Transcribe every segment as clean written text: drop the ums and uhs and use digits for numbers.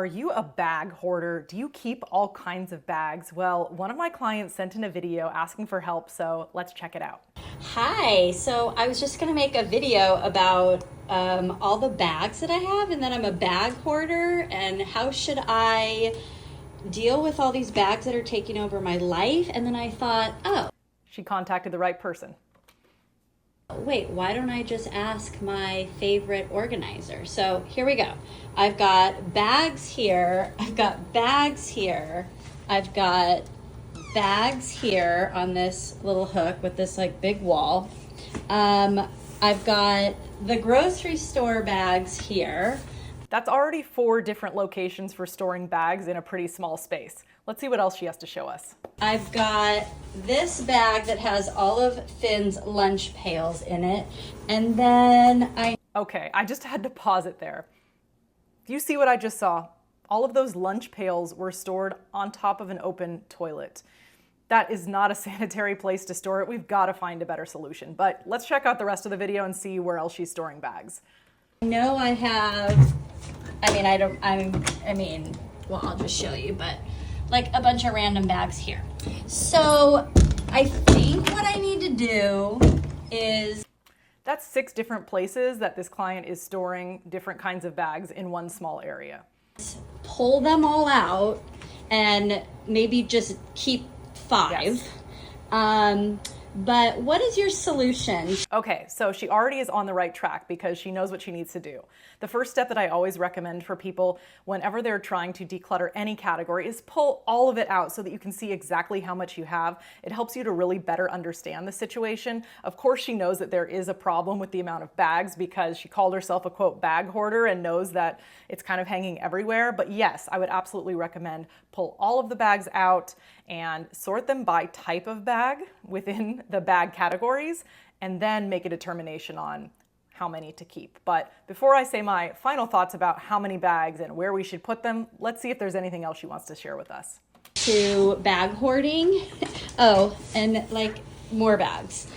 Are you a bag hoarder? Do you keep all kinds of bags? Well, one of my clients sent in a video asking for help, so let's check it out. Hi, so I was just gonna make a video about all the bags that I have and that I'm a bag hoarder and how should I deal with all these bags that are taking over my life. And then I thought, oh, She contacted the right person. wait, why don't I just ask my favorite organizer? So here we go. I've got bags here, I've got bags here, I've got bags here on this little hook with this like big wall. I've got the grocery store bags here. That's already 4 different locations for storing bags in a pretty small space. Let's see what else she has to show us. I've got this bag that has all of Finn's lunch pails in it. And then Okay, I just had to pause it there. Do you see what I just saw? All of those lunch pails were stored on top of an open toilet. That is not a sanitary place to store it. We've got to find a better solution. But let's check out the rest of the video and see where else she's storing bags. know I have, well, I'll just show you, but like a bunch of random bags here. So I think what I need to do is... That's 6 different places that this client is storing different kinds of bags in one small area. pull them all out and maybe just keep 5. Yes. But what is your solution? Okay, so she already is on the right track because she knows what she needs to do. The first step that I always recommend for people whenever they're trying to declutter any category is pull all of it out so that you can see exactly how much you have. It helps you to really better understand the situation. Of course, she knows that there is a problem with the amount of bags because she called herself a quote bag hoarder and knows that it's kind of hanging everywhere. But yes, I would absolutely recommend pull all of the bags out and sort them by type of bag within the bag categories, and then make a determination on how many to keep. But before I say my final thoughts about how many bags and where we should put them, let's see if there's anything else she wants to share with us. To bag hoarding. Oh, and like more bags.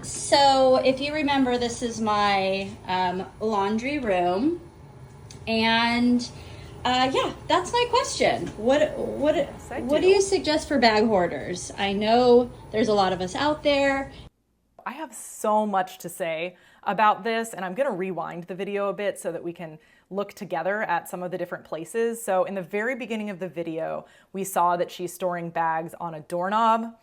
So if you remember, this is my laundry room, and yeah, that's my question. What do you suggest for bag hoarders? I know there's a lot of us out there. I have so much to say about this, and I'm going to rewind the video a bit so that we can look together at some of the different places. So in the very beginning of the video, we saw that she's storing bags on a doorknob.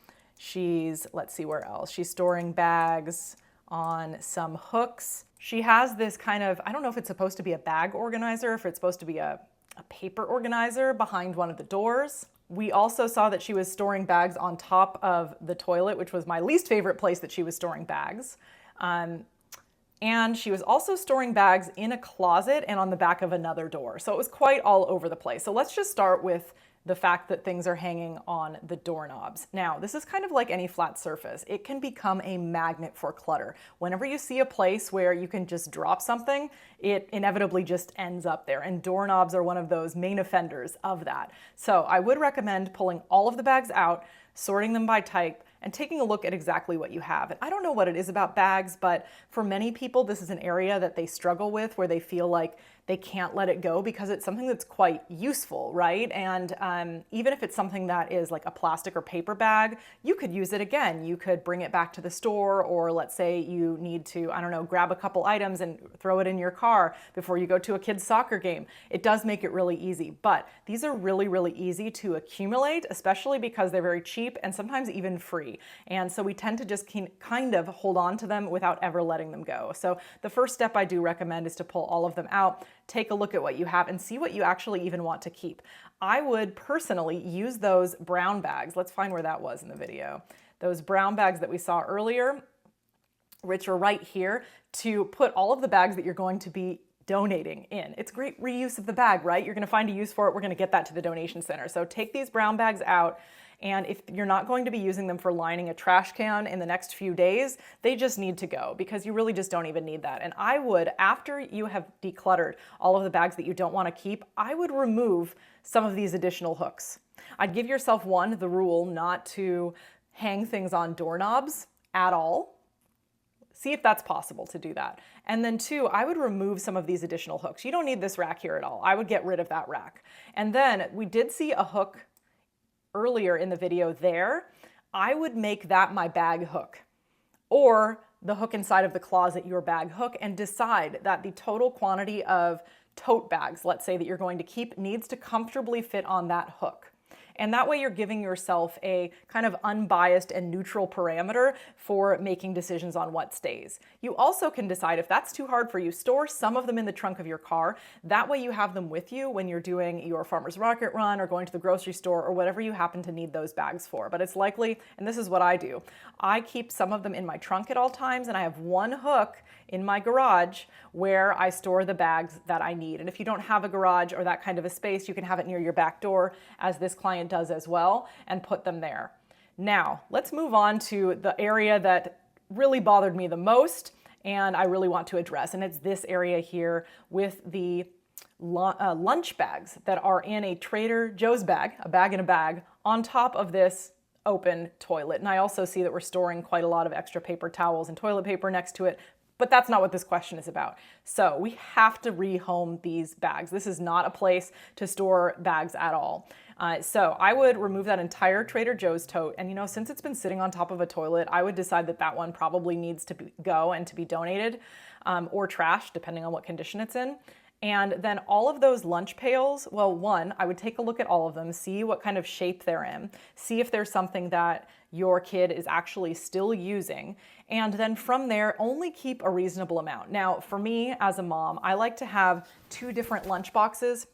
Let's see where else. She's storing bags on some hooks. She has this kind of, I don't know if it's supposed to be a bag organizer, if it's supposed to be a paper organizer behind one of the doors. We also saw that she was storing bags on top of the toilet, which was my least favorite place that she was storing bags. And she was also storing bags in a closet and on the back of another door. So it was quite all over the place. So let's just start with the fact that things are hanging on the doorknobs. Now, this is kind of like any flat surface. It can become a magnet for clutter. Whenever you see a place where you can just drop something, it inevitably just ends up there. And doorknobs are one of those main offenders of that. So I would recommend pulling all of the bags out, sorting them by type, and taking a look at exactly what you have. And I don't know what it is about bags, but for many people, this is an area that they struggle with, where they feel like they can't let it go because it's something that's quite useful, right? And even if it's something that is like a plastic or paper bag, you could use it again. You could bring it back to the store, or let's say you need to, I don't know, grab a couple items and throw it in your car before you go to a kid's soccer game. It does make it really easy, but these are really, really easy to accumulate, especially because they're very cheap and sometimes even free. And so we tend to just kind of hold on to them without ever letting them go. So the first step I do recommend is to pull all of them out, take a look at what you have, and see what you actually even want to keep. I would personally use those brown bags. Let's find where that was in the video. Those brown bags that we saw earlier, which are right here, to put all of the bags that you're going to be donating in. It's great reuse of the bag, right? You're going to find a use for it. We're going to get that to the donation center. So take these brown bags out. And if you're not going to be using them for lining a trash can in the next few days, they just need to go because you really just don't even need that. And I would, after you have decluttered all of the bags that you don't want to keep, I would remove some of these additional hooks. I'd give yourself the rule not to hang things on doorknobs at all. See if that's possible to do that. And then 2, I would remove some of these additional hooks. You don't need this rack here at all. I would get rid of that rack. And then we did see a hook earlier in the video there. I would make that my bag hook, or the hook inside of the closet your bag hook, and decide that the total quantity of tote bags, let's say, that you're going to keep needs to comfortably fit on that hook. And that way you're giving yourself a kind of unbiased and neutral parameter for making decisions on what stays. You also can decide if that's too hard for you, store some of them in the trunk of your car. That way you have them with you when you're doing your farmer's market run or going to the grocery store or whatever you happen to need those bags for. But it's likely, and this is what I do, I keep some of them in my trunk at all times, and I have one hook in my garage where I store the bags that I need. And if you don't have a garage or that kind of a space, you can have it near your back door, as this client does as well, and put them there. Now, let's move on to the area that really bothered me the most and I really want to address, and it's this area here with the lunch bags that are in a Trader Joe's bag, a bag in a bag, on top of this open toilet. And I also see that we're storing quite a lot of extra paper towels and toilet paper next to it, but that's not what this question is about. So we have to rehome these bags. This is not a place to store bags at all. So I would remove that entire Trader Joe's tote. And since it's been sitting on top of a toilet, I would decide that that one probably needs to go and to be donated or trashed, depending on what condition it's in. And then all of those lunch pails, well, one, I would take a look at all of them, see what kind of shape they're in, see if there's something that your kid is actually still using, and then from there, only keep a reasonable amount. Now, for me as a mom, I like to have 2 different lunch boxes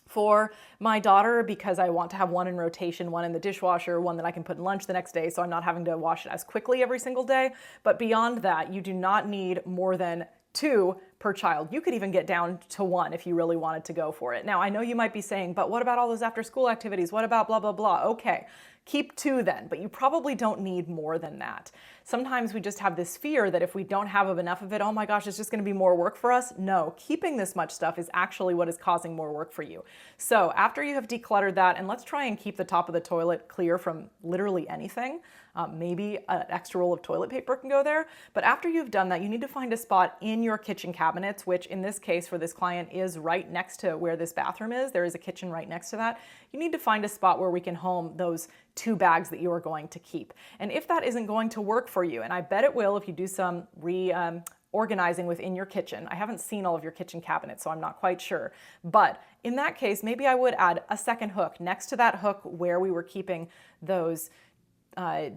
for my daughter because I want to have one in rotation, one in the dishwasher, one that I can put in lunch the next day so I'm not having to wash it as quickly every single day. But beyond that, you do not need more than 2 per child. You could even get down to 1 if you really wanted to go for it. Now, I know you might be saying, but what about all those after school activities? What about blah, blah, blah? Okay, keep 2 then, but you probably don't need more than that. Sometimes we just have this fear that if we don't have enough of it, oh my gosh, it's just gonna be more work for us. No, keeping this much stuff is actually what is causing more work for you. So after you have decluttered that, and let's try and keep the top of the toilet clear from literally anything, maybe an extra roll of toilet paper can go there. But after you've done that, you need to find a spot in your kitchen cabinets, which in this case for this client is right next to where this bathroom is. There is a kitchen right next to that. You need to find a spot where we can home those 2 bags that you are going to keep. And if that isn't going to work for you, and I bet it will if you do some organizing within your kitchen. I haven't seen all of your kitchen cabinets, so I'm not quite sure. But in that case, maybe I would add a second hook next to that hook where we were keeping those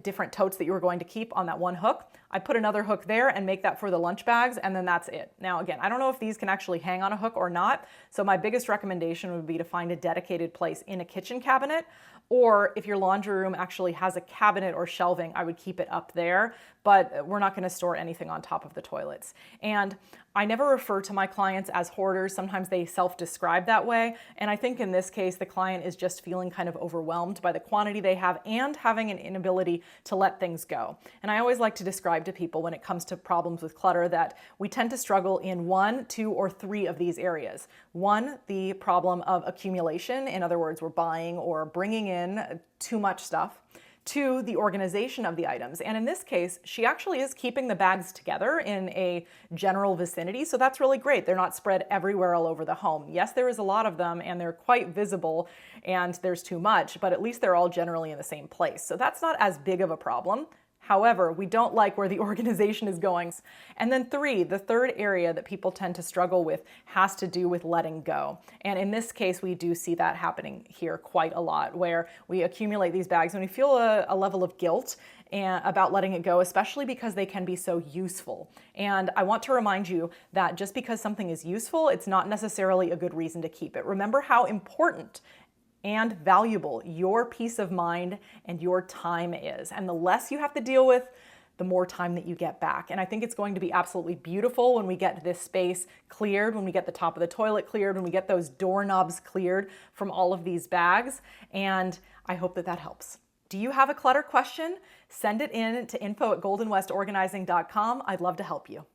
different totes that you were going to keep on that one hook. I put another hook there and make that for the lunch bags, and then that's it. Now again, I don't know if these can actually hang on a hook or not, so my biggest recommendation would be to find a dedicated place in a kitchen cabinet, or if your laundry room actually has a cabinet or shelving, I would keep it up there, but we're not going to store anything on top of the toilets. And I never refer to my clients as hoarders. Sometimes they self-describe that way. And I think in this case, the client is just feeling kind of overwhelmed by the quantity they have and having an inability to let things go. And I always like to describe to people when it comes to problems with clutter that we tend to struggle in 1, 2, or 3 of these areas. 1, the problem of accumulation. In other words, we're buying or bringing in too much stuff. 2, the organization of the items. And in this case, she actually is keeping the bags together in a general vicinity, so that's really great. They're not spread everywhere all over the home. Yes, there is a lot of them and they're quite visible and there's too much, but at least they're all generally in the same place. So that's not as big of a problem. However, we don't like where the organization is going. And then 3, the third area that people tend to struggle with has to do with letting go. And in this case, we do see that happening here quite a lot, where we accumulate these bags and we feel a level of guilt about letting it go, especially because they can be so useful. And I want to remind you that just because something is useful, it's not necessarily a good reason to keep it. Remember how important and valuable your peace of mind and your time is. And the less you have to deal with, the more time that you get back. And I think it's going to be absolutely beautiful when we get this space cleared, when we get the top of the toilet cleared, when we get those doorknobs cleared from all of these bags. And I hope that that helps. Do you have a clutter question? Send it in to info@goldenwestorganizing.com. I'd love to help you.